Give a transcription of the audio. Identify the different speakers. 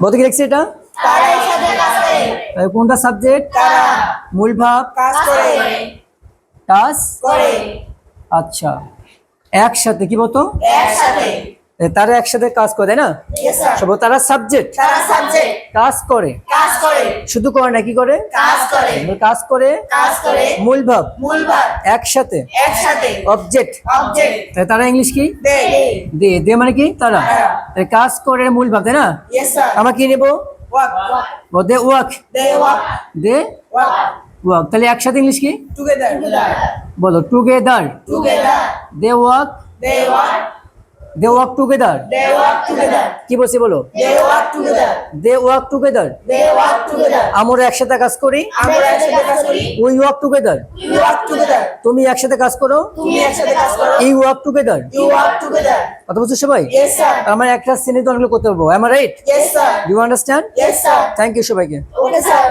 Speaker 1: কত কি লিখছি এটা?
Speaker 2: তারা একসাথে কাজ করে।
Speaker 1: কোনটা সাবজেক্ট?
Speaker 2: তারা
Speaker 1: মূল ভাব
Speaker 2: কাজ করে।
Speaker 1: টাস
Speaker 2: করে।
Speaker 1: আচ্ছা, একসাথে কি বলতো?
Speaker 2: একসাথে।
Speaker 1: তারা একসাথে কাজ করে, তাই না?
Speaker 2: Yes, sir.
Speaker 1: সব তারা সাবজেক্ট,
Speaker 2: তারা সাবজেক্ট
Speaker 1: কাজ করে।
Speaker 2: কাজ করে।
Speaker 1: শুধু করে না, কি করে?
Speaker 2: কাজ করে।
Speaker 1: কাজ করে।
Speaker 2: কাজ করে।
Speaker 1: মূল ভাব
Speaker 2: মূল ভাব
Speaker 1: একসাথে।
Speaker 2: একসাথে।
Speaker 1: অবজেক্ট।
Speaker 2: অবজেক্ট
Speaker 1: তারা ইংলিশ কি?
Speaker 2: দে।
Speaker 1: দে। দে মানে কি? তারা। কাজ করে মূল ভাব, তাই না?
Speaker 2: Yes, sir.
Speaker 1: আমরা কি নেব?
Speaker 2: Work.
Speaker 1: They work.
Speaker 2: They work.
Speaker 1: They
Speaker 2: Work.
Speaker 1: Work. তাহলে একসাথে ইংলিশ কি?
Speaker 2: Together.
Speaker 1: বলো। Together.
Speaker 2: Together.
Speaker 1: They work.
Speaker 2: They work.
Speaker 1: They work together.
Speaker 2: They work together.
Speaker 1: কি বলছি বলো?
Speaker 2: They work together.
Speaker 1: They work together.
Speaker 2: They work together.
Speaker 1: আমরা একসাথে কাজ করি।
Speaker 2: আমরা একসাথে কাজ করি।
Speaker 1: We work together.
Speaker 2: You work together.
Speaker 1: তুমি একসাথে কাজ করো।
Speaker 2: তুমি একসাথে কাজ করো।
Speaker 1: You work together.
Speaker 2: You work together.
Speaker 1: কথা বলছো সবাই?
Speaker 2: Yes, sir.
Speaker 1: আমার একটা শ্রেণীতে অনেকগুলো করতে পারবো। Am I right?
Speaker 2: Yes, sir.
Speaker 1: Do you understand?
Speaker 2: Yes, sir.
Speaker 1: Thank you সবাইকে।
Speaker 2: Okay, sir.